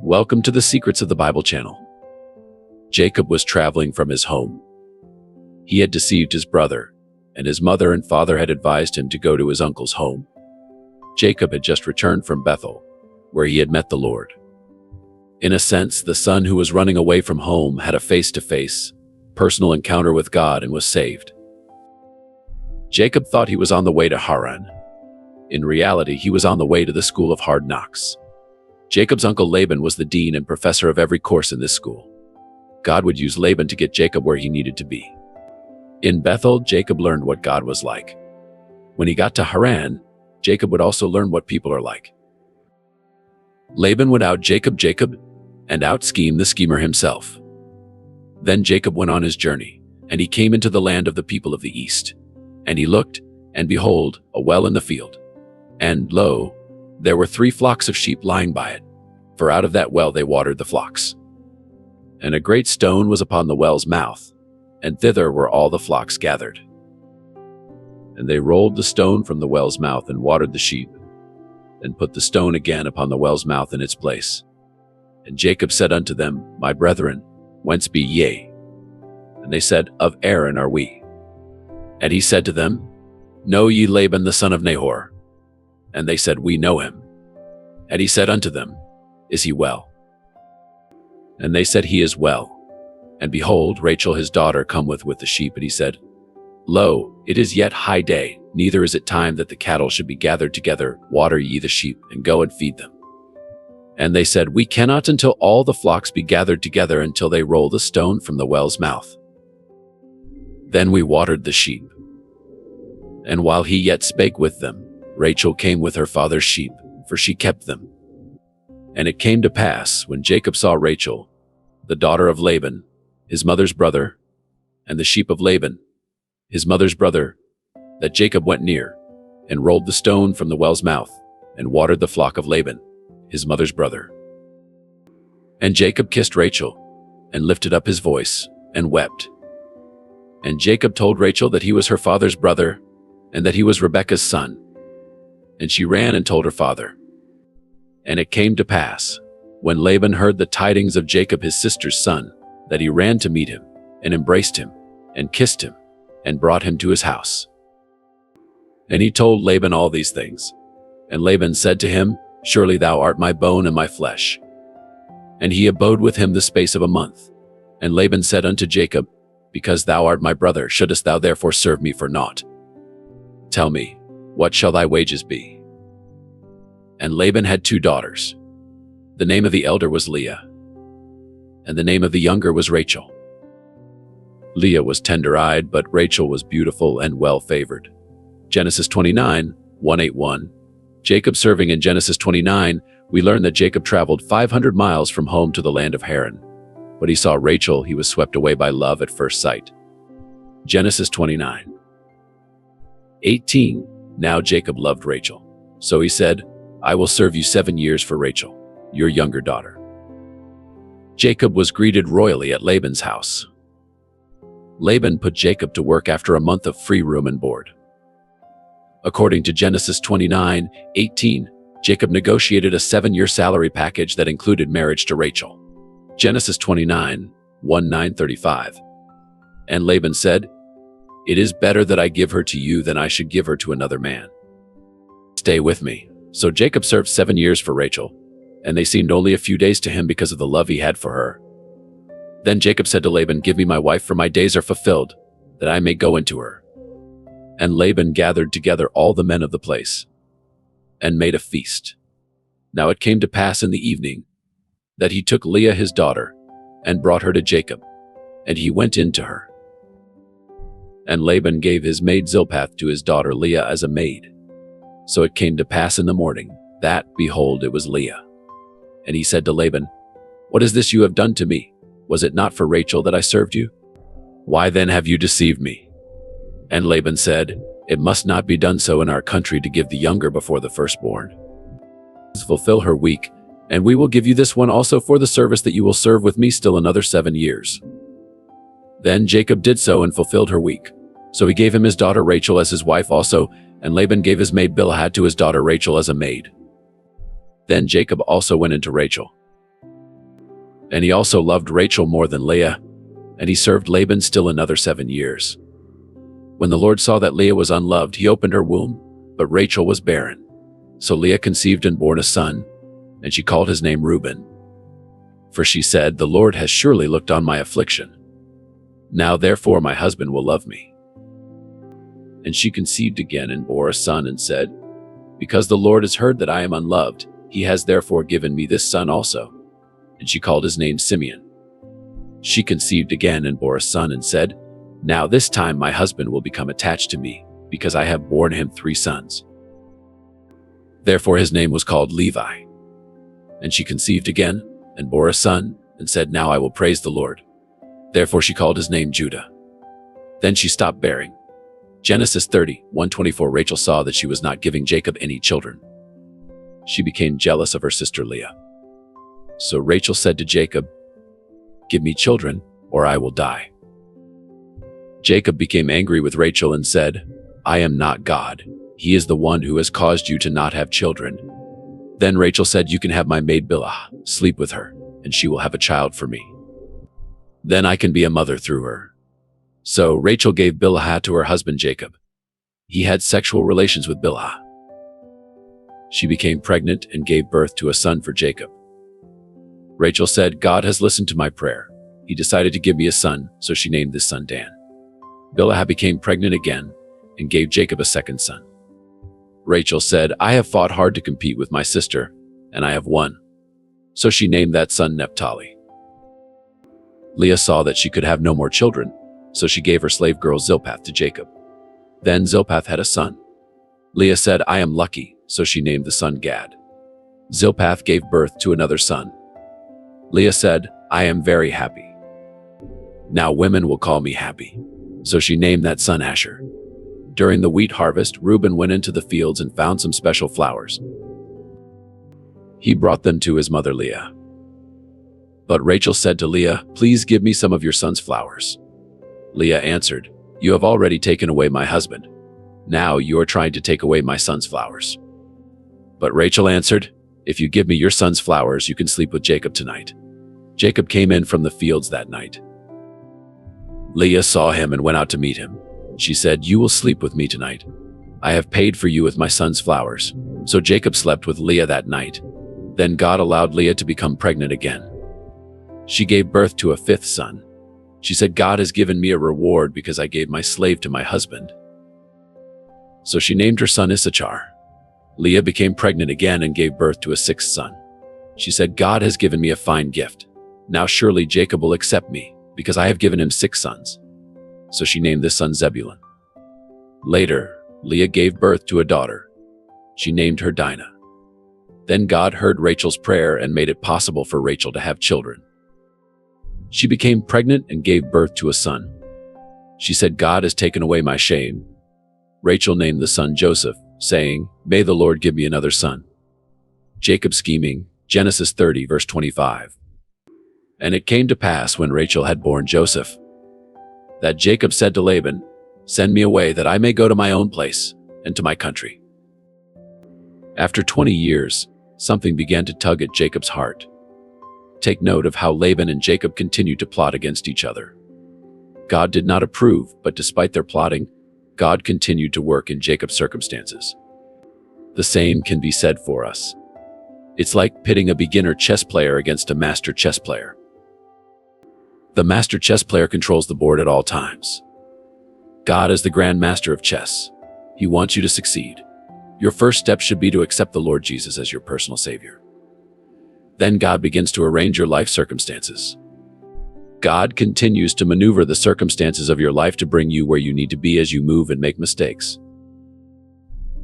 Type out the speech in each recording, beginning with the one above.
Welcome to the Secrets of the Bible channel. Jacob was traveling from his home. He had deceived his brother, and his mother and father had advised him to go to his uncle's home. Jacob had just returned from Bethel, where he had met the Lord. In a sense, the son who was running away from home had a face-to-face, personal encounter with God and was saved. Jacob thought he was on the way to Haran. In reality, he was on the way to the school of hard knocks. Jacob's uncle Laban was the dean and professor of every course in this school. God would use Laban to get Jacob where he needed to be. In Bethel, Jacob learned what God was like. When he got to Haran, Jacob would also learn what people are like. Laban would out Jacob and out-scheme the schemer himself. Then Jacob went on his journey, and he came into the land of the people of the east. And he looked, and behold, a well in the field. And lo, there were 3 flocks of sheep lying by it, for out of that well they watered the flocks. And a great stone was upon the well's mouth, and thither were all the flocks gathered. And they rolled the stone from the well's mouth and watered the sheep, and put the stone again upon the well's mouth in its place. And Jacob said unto them, My brethren, whence be ye? And they said, Of Aaron are we. And he said to them, Know ye Laban the son of Nahor? And they said, We know him. And he said unto them, Is he well? And they said, He is well. And behold, Rachel his daughter cometh with the sheep. And he said, Lo, it is yet high day, neither is it time that the cattle should be gathered together. Water ye the sheep, and go and feed them. And they said, We cannot until all the flocks be gathered together, until they roll the stone from the well's mouth. Then we watered the sheep. And while he yet spake with them, Rachel came with her father's sheep, for she kept them. And it came to pass, when Jacob saw Rachel, the daughter of Laban, his mother's brother, and the sheep of Laban, his mother's brother, that Jacob went near, and rolled the stone from the well's mouth, and watered the flock of Laban, his mother's brother. And Jacob kissed Rachel, and lifted up his voice, and wept. And Jacob told Rachel that he was her father's brother, and that he was Rebekah's son. And she ran and told her father. And it came to pass, when Laban heard the tidings of Jacob his sister's son, that he ran to meet him, and embraced him, and kissed him, and brought him to his house. And he told Laban all these things. And Laban said to him, Surely thou art my bone and my flesh. And he abode with him the space of a month. And Laban said unto Jacob, Because thou art my brother, shouldest thou therefore serve me for naught? Tell me, what shall thy wages be? And Laban had 2 daughters. The name of the elder was Leah, and the name of the younger was Rachel. Leah was tender-eyed, but Rachel was beautiful and well-favored. Genesis 29, 181. Jacob serving. In Genesis 29, we learn that Jacob traveled 500 miles from home to the land of Haran. When he saw Rachel, he was swept away by love at first sight. Genesis 29. 18. Now Jacob loved Rachel. So he said, I will serve you 7 years for Rachel, your younger daughter. Jacob was greeted royally at Laban's house. Laban put Jacob to work after a month of free room and board. According to Genesis 29, 18, Jacob negotiated a 7-year salary package that included marriage to Rachel. Genesis 29, 1-9-35. And Laban said, It is better that I give her to you than I should give her to another man. Stay with me. So Jacob served 7 years for Rachel, and they seemed only a few days to him because of the love he had for her. Then Jacob said to Laban, Give me my wife, for my days are fulfilled, that I may go into her. And Laban gathered together all the men of the place, and made a feast. Now it came to pass in the evening, that he took Leah his daughter, and brought her to Jacob, and he went in to her. And Laban gave his maid Zilpath to his daughter Leah as a maid. So it came to pass in the morning, that, behold, it was Leah. And he said to Laban, What is this you have done to me? Was it not for Rachel that I served you? Why then have you deceived me? And Laban said, It must not be done so in our country to give the younger before the firstborn. Fulfill her week, and we will give you this one also for the service that you will serve with me still another 7 years. Then Jacob did so and fulfilled her week. So he gave him his daughter Rachel as his wife also, and Laban gave his maid Bilhah to his daughter Rachel as a maid. Then Jacob also went into Rachel. And he also loved Rachel more than Leah, and he served Laban still another 7 years. When the Lord saw that Leah was unloved, he opened her womb, but Rachel was barren. So Leah conceived and bore a son, and she called his name Reuben. For she said, "The Lord has surely looked on my affliction. Now therefore my husband will love me." And she conceived again and bore a son and said, "Because the Lord has heard that I am unloved, he has therefore given me this son also." And she called his name Simeon. She conceived again and bore a son and said, "Now this time my husband will become attached to me, because I have borne him 3 sons." Therefore his name was called Levi. And she conceived again and bore a son and said, "Now I will praise the Lord." Therefore she called his name Judah. Then she stopped bearing. Genesis 30:1-24. Rachel saw that she was not giving Jacob any children. She became jealous of her sister Leah. So Rachel said to Jacob, "Give me children, or I will die." Jacob became angry with Rachel and said, "I am not God. He is the one who has caused you to not have children." Then Rachel said, "You can have my maid Bilhah, sleep with her, and she will have a child for me. Then I can be a mother through her." So Rachel gave Bilhah to her husband Jacob. He had sexual relations with Bilhah. She became pregnant and gave birth to a son for Jacob. Rachel said, "God has listened to my prayer. He decided to give me a son, so she named this son Dan." Bilhah became pregnant again and gave Jacob a second son. Rachel said, "I have fought hard to compete with my sister, and I have won." So she named that son Naphtali. Leah saw that she could have no more children, so she gave her slave girl Zilpah to Jacob. Then Zilpah had a son. Leah said, "I am lucky," so she named the son Gad. Zilpah gave birth to another son. Leah said, "I am very happy. Now women will call me happy." So she named that son Asher. During the wheat harvest, Reuben went into the fields and found some special flowers. He brought them to his mother Leah. But Rachel said to Leah, "Please give me some of your son's flowers." Leah answered, "You have already taken away my husband. Now you are trying to take away my son's flowers." But Rachel answered, "If you give me your son's flowers, you can sleep with Jacob tonight." Jacob came in from the fields that night. Leah saw him and went out to meet him. She said, "You will sleep with me tonight. I have paid for you with my son's flowers." So Jacob slept with Leah that night. Then God allowed Leah to become pregnant again. She gave birth to a 5th son. She said, "God has given me a reward because I gave my slave to my husband." So she named her son Issachar. Leah became pregnant again and gave birth to a 6th son. She said, "God has given me a fine gift. Now surely Jacob will accept me, because I have given him 6 sons." So she named this son Zebulun. Later, Leah gave birth to a daughter. She named her Dinah. Then God heard Rachel's prayer and made it possible for Rachel to have children. She became pregnant and gave birth to a son. She said, "God has taken away my shame." Rachel named the son Joseph, saying, "May the Lord give me another son." Jacob scheming, Genesis 30:25. And it came to pass when Rachel had borne Joseph, that Jacob said to Laban, "Send me away that I may go to my own place and to my country." After 20 years, something began to tug at Jacob's heart. Take note of how Laban and Jacob continued to plot against each other. God did not approve, but despite their plotting, God continued to work in Jacob's circumstances. The same can be said for us. It's like pitting a beginner chess player against a master chess player. The master chess player controls the board at all times. God is the grand master of chess. He wants you to succeed. Your first step should be to accept the Lord Jesus as your personal Savior. Then God begins to arrange your life circumstances. God continues to maneuver the circumstances of your life to bring you where you need to be as you move and make mistakes.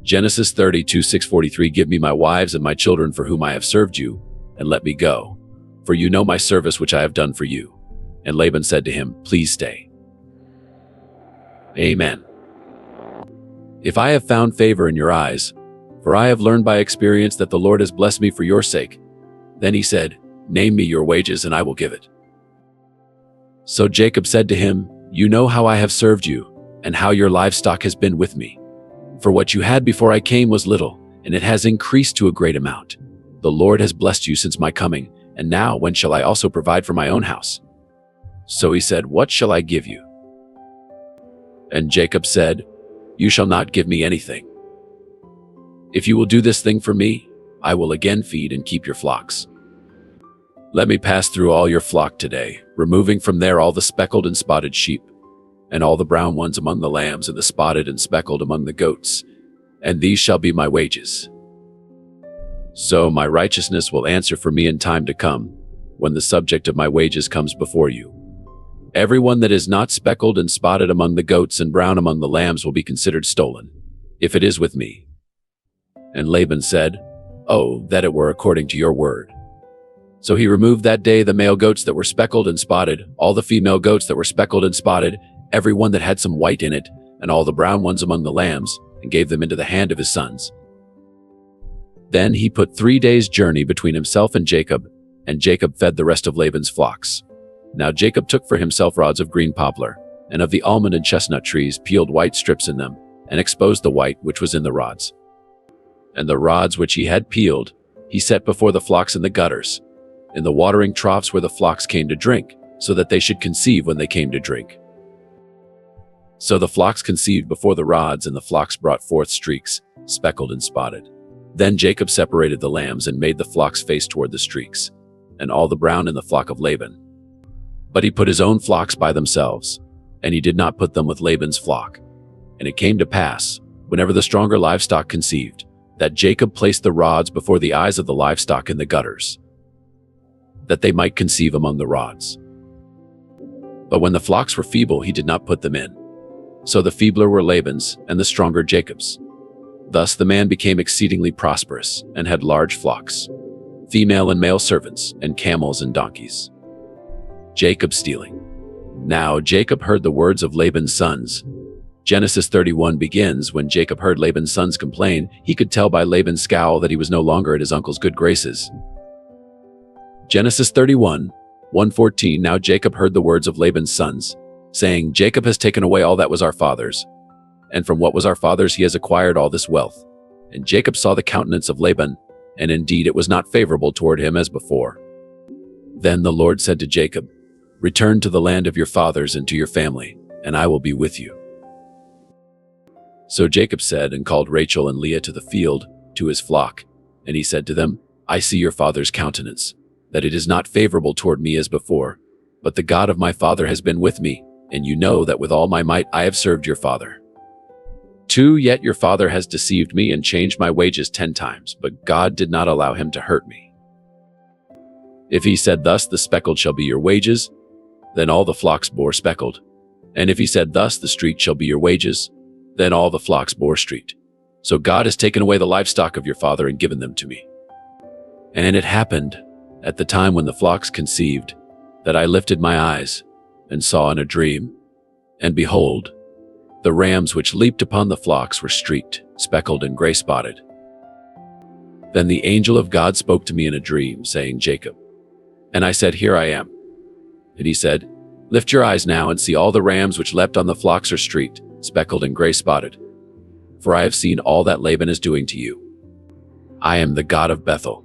Genesis 32:6-43. Give me my wives and my children for whom I have served you, and let me go, for you know my service which I have done for you. And Laban said to him, "Please stay." Amen. If I have found favor in your eyes, for I have learned by experience that the Lord has blessed me for your sake. Then he said, "Name me your wages and I will give it." So Jacob said to him, "You know how I have served you, and how your livestock has been with me. For what you had before I came was little, and it has increased to a great amount. The Lord has blessed you since my coming, And now when shall I also provide for my own house?" So he said, "What shall I give you?" And Jacob said, "You shall not give me anything. If you will do this thing for me, I will again feed and keep your flocks. Let me pass through all your flock today, removing from there all the speckled and spotted sheep, and all the brown ones among the lambs, and the spotted and speckled among the goats, and these shall be my wages. So my righteousness will answer for me in time to come, when the subject of my wages comes before you. Everyone that is not speckled and spotted among the goats and brown among the lambs will be considered stolen, if it is with me." And Laban said, "Oh, that it were according to your word." So he removed that day the male goats that were speckled and spotted, all the female goats that were speckled and spotted, every one that had some white in it, and all the brown ones among the lambs, and gave them into the hand of his sons. Then he put 3 days' journey between himself and Jacob fed the rest of Laban's flocks. Now Jacob took for himself rods of green poplar, and of the almond and chestnut trees peeled white strips in them, and exposed the white which was in the rods. And the rods which he had peeled, he set before the flocks in the gutters, in the watering troughs where the flocks came to drink, so that they should conceive when they came to drink. So the flocks conceived before the rods, and the flocks brought forth streaks, speckled and spotted. Then Jacob separated the lambs and made the flocks face toward the streaks, and all the brown in the flock of Laban. But he put his own flocks by themselves, and he did not put them with Laban's flock. And it came to pass, whenever the stronger livestock conceived, that Jacob placed the rods before the eyes of the livestock in the gutters, that they might conceive among the rods. But when the flocks were feeble, he did not put them in. So the feebler were Laban's, and the stronger Jacob's. Thus the man became exceedingly prosperous, and had large flocks, female and male servants, and camels and donkeys. Jacob stealing. Now Jacob heard the words of Laban's sons. Genesis 31 begins, when Jacob heard Laban's sons complain, he could tell by Laban's scowl that he was no longer at his uncle's good graces. Genesis 31, 1:14. Now Jacob heard the words of Laban's sons, saying, "Jacob has taken away all that was our father's, and from what was our father's he has acquired all this wealth." And Jacob saw the countenance of Laban, and indeed it was not favorable toward him as before. Then the Lord said to Jacob, "Return to the land of your fathers and to your family, and I will be with you." So Jacob said, and called Rachel and Leah to the field, to his flock. And he said to them, "I see your father's countenance, that it is not favorable toward me as before, but the God of my father has been with me, and you know that with all my might I have served your father. 2, yet your father has deceived me and changed my wages 10 times, but God did not allow him to hurt me. If he said thus, the speckled shall be your wages, then all the flocks bore speckled. And if he said thus, the streaked shall be your wages, then all the flocks bore streaked. So God has taken away the livestock of your father and given them to me. And it happened, at the time when the flocks conceived, that I lifted my eyes, and saw in a dream, and behold, the rams which leaped upon the flocks were streaked, speckled, and gray-spotted. Then the angel of God spoke to me in a dream, saying, Jacob. And I said, Here I am. And he said, Lift your eyes now and see all the rams which leapt on the flocks are streaked, speckled, and gray-spotted. For I have seen all that Laban is doing to you. I am the God of Bethel,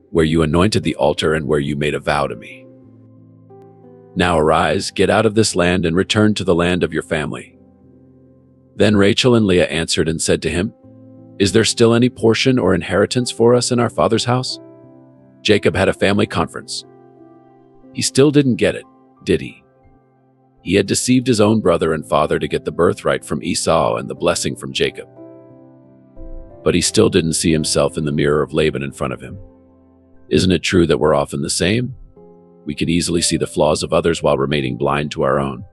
where you anointed the altar and where you made a vow to me. Now arise, get out of this land, and return to the land of your family. Then Rachel and Leah answered and said to him, Is there still any portion or inheritance for us in our father's house? Jacob had a family conference. He still didn't get it, did he? He had deceived his own brother and father to get the birthright from Esau and the blessing from Jacob. But he still didn't see himself in the mirror of Laban in front of him. Isn't it true that we're often the same? We can easily see the flaws of others while remaining blind to our own.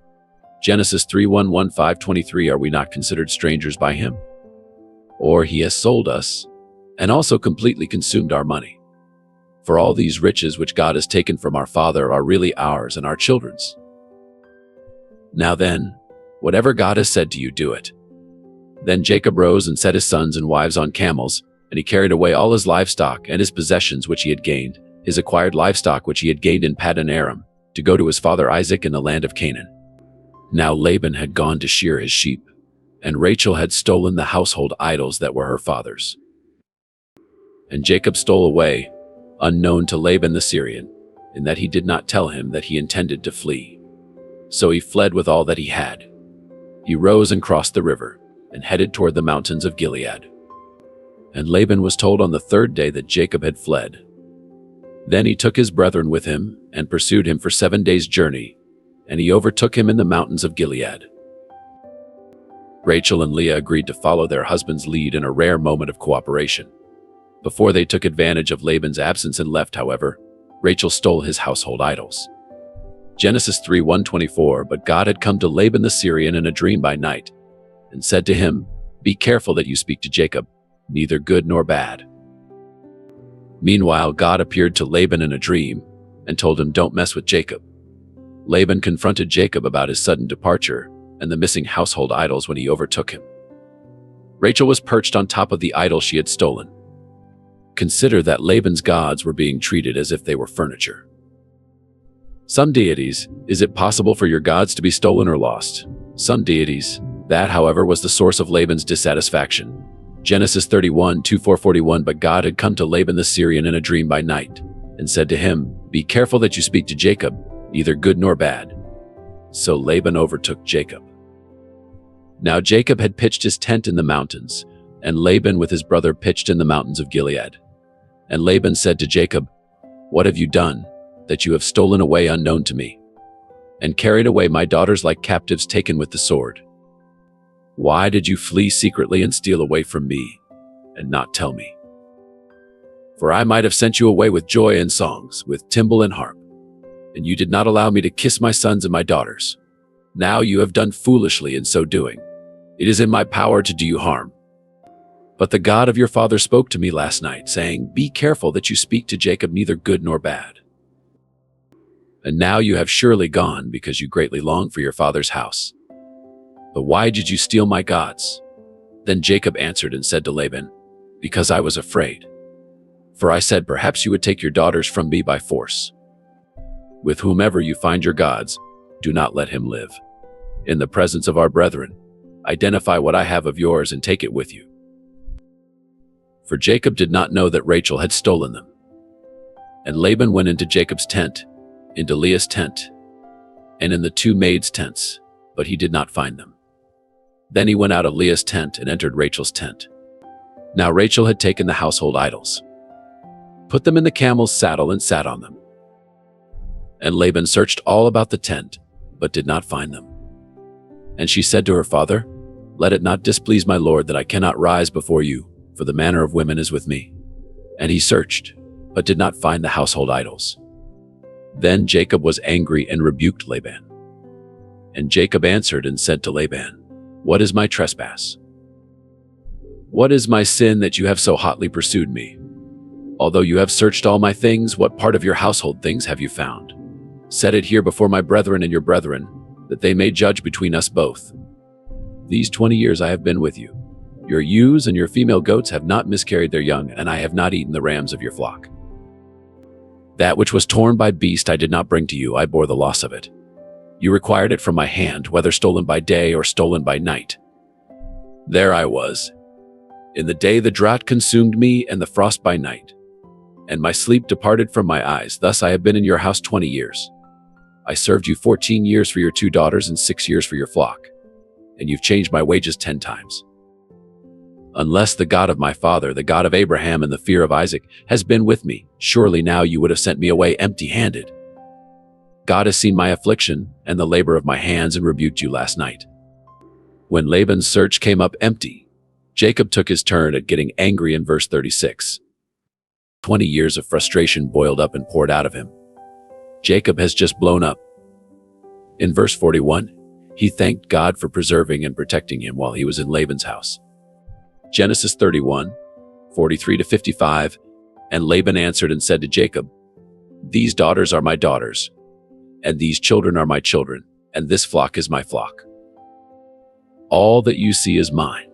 Genesis 3:1-5:23. Are we not considered strangers by him? Or he has sold us, and also completely consumed our money. For all these riches which God has taken from our father are really ours and our children's. Now then, whatever God has said to you, do it. Then Jacob rose and set his sons and wives on camels, and he carried away all his livestock and his possessions which he had gained, his acquired livestock which he had gained in Paddan Aram, to go to his father Isaac in the land of Canaan. Now Laban had gone to shear his sheep, and Rachel had stolen the household idols that were her father's. And Jacob stole away, unknown to Laban the Syrian, in that he did not tell him that he intended to flee. So he fled with all that he had. He rose and crossed the river and headed toward the mountains of Gilead. And Laban was told on the third day that Jacob had fled. Then he took his brethren with him and pursued him for 7 days' journey, and he overtook him in the mountains of Gilead. Rachel and Leah agreed to follow their husband's lead in a rare moment of cooperation. Before they took advantage of Laban's absence and left, however, Rachel stole his household idols. Genesis 3:1-24. But God had come to Laban the Syrian in a dream by night, and said to him, "Be careful that you speak to Jacob, neither good nor bad." Meanwhile, God appeared to Laban in a dream and told him, "Don't mess with Jacob." Laban confronted Jacob about his sudden departure and the missing household idols when he overtook him. Rachel was perched on top of the idol she had stolen. Consider that Laban's gods were being treated as if they were furniture. Some deities, is it possible for your gods to be stolen or lost? Some deities. That, however, was the source of Laban's dissatisfaction. Genesis 31:24-41. But God had come to Laban the Syrian in a dream by night, and said to him, "Be careful that you speak to Jacob, neither good nor bad." So Laban overtook Jacob. Now Jacob had pitched his tent in the mountains, and Laban with his brother pitched in the mountains of Gilead. And Laban said to Jacob, "What have you done, that you have stolen away unknown to me, and carried away my daughters like captives taken with the sword? Why did you flee secretly and steal away from me, and not tell me? For I might have sent you away with joy and songs, with timbrel and harp, and you did not allow me to kiss my sons and my daughters. Now you have done foolishly in so doing. It is in my power to do you harm. But the God of your father spoke to me last night, saying, 'Be careful that you speak to Jacob neither good nor bad.' And now you have surely gone because you greatly long for your father's house. But why did you steal my gods?" Then Jacob answered and said to Laban, "Because I was afraid. For I said, perhaps you would take your daughters from me by force. With whomever you find your gods, do not let him live. In the presence of our brethren, identify what I have of yours and take it with you." For Jacob did not know that Rachel had stolen them. And Laban went into Jacob's tent, into Leah's tent, and in the two maids' tents, but he did not find them. Then he went out of Leah's tent and entered Rachel's tent. Now Rachel had taken the household idols, put them in the camel's saddle, and sat on them. And Laban searched all about the tent, but did not find them. And she said to her father, "Let it not displease my lord that I cannot rise before you, for the manner of women is with me." And he searched, but did not find the household idols. Then Jacob was angry and rebuked Laban. And Jacob answered and said to Laban, "What is my trespass? What is my sin that you have so hotly pursued me? Although you have searched all my things, what part of your household things have you found? Set it here before my brethren and your brethren, that they may judge between us both. These 20 years I have been with you. Your ewes and your female goats have not miscarried their young, and I have not eaten the rams of your flock. That which was torn by beast I did not bring to you, I bore the loss of it. You required it from my hand, whether stolen by day or stolen by night. There I was. In the day the drought consumed me, and the frost by night. And my sleep departed from my eyes. Thus I have been in your house 20 years. I served you 14 years for your 2 daughters and 6 years for your flock. And you've changed my wages 10 times. Unless the God of my father, the God of Abraham and the fear of Isaac, has been with me, surely now you would have sent me away empty-handed. God has seen my affliction and the labor of my hands and rebuked you last night." When Laban's search came up empty, Jacob took his turn at getting angry in verse 36. 20 years of frustration boiled up and poured out of him. Jacob has just blown up. In verse 41, he thanked God for preserving and protecting him while he was in Laban's house. Genesis 31:43-55, and Laban answered and said to Jacob, "These daughters are my daughters, and these children are my children, and this flock is my flock. All that you see is mine.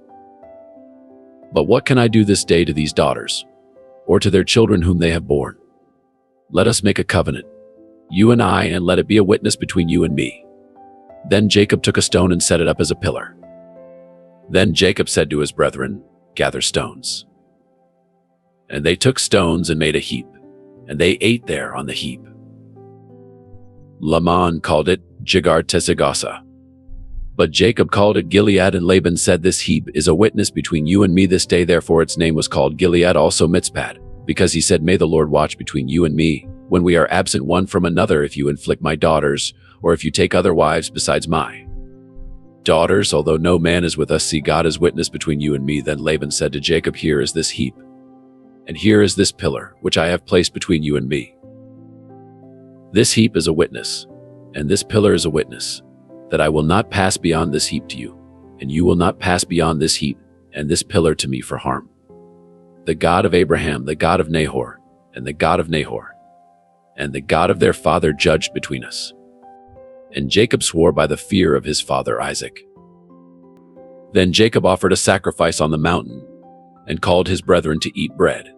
But what can I do this day to these daughters, or to their children whom they have borne? Let us make a covenant, you and I, and let it be a witness between you and me." Then Jacob took a stone and set it up as a pillar. Then Jacob said to his brethren, "Gather stones." And they took stones and made a heap, and they ate there on the heap. Laban called it Jegar-Tesegasa. But Jacob called it Gilead, and Laban said, "This heap is a witness between you and me this day." Therefore its name was called Gilead, also Mitzpad, because he said, "May the Lord watch between you and me, when we are absent one from another, if you inflict my daughters, or if you take other wives besides my daughters, although no man is with us. See, God is witness between you and me." Then Laban said to Jacob, "Here is this heap, and here is this pillar, which I have placed between you and me. This heap is a witness, and this pillar is a witness, that I will not pass beyond this heap to you, and you will not pass beyond this heap and this pillar to me for harm. The God of Abraham, the God of Nahor, and the God of Nahor, and the God of their father judged between us." And Jacob swore by the fear of his father Isaac. Then Jacob offered a sacrifice on the mountain, and called his brethren to eat bread.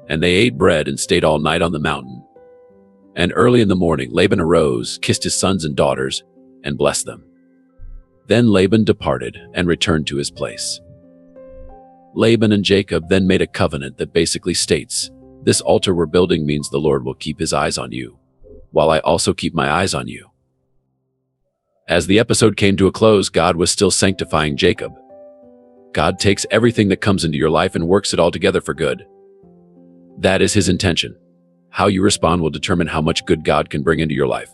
And they ate bread and stayed all night on the mountain. And early in the morning Laban arose, kissed his sons and daughters, and blessed them. Then Laban departed and returned to his place. Laban and Jacob then made a covenant that basically states, "This altar we're building means the Lord will keep his eyes on you, while I also keep my eyes on you." As the episode came to a close, God was still sanctifying Jacob. God takes everything that comes into your life and works it all together for good. That is his intention. How you respond will determine how much good God can bring into your life.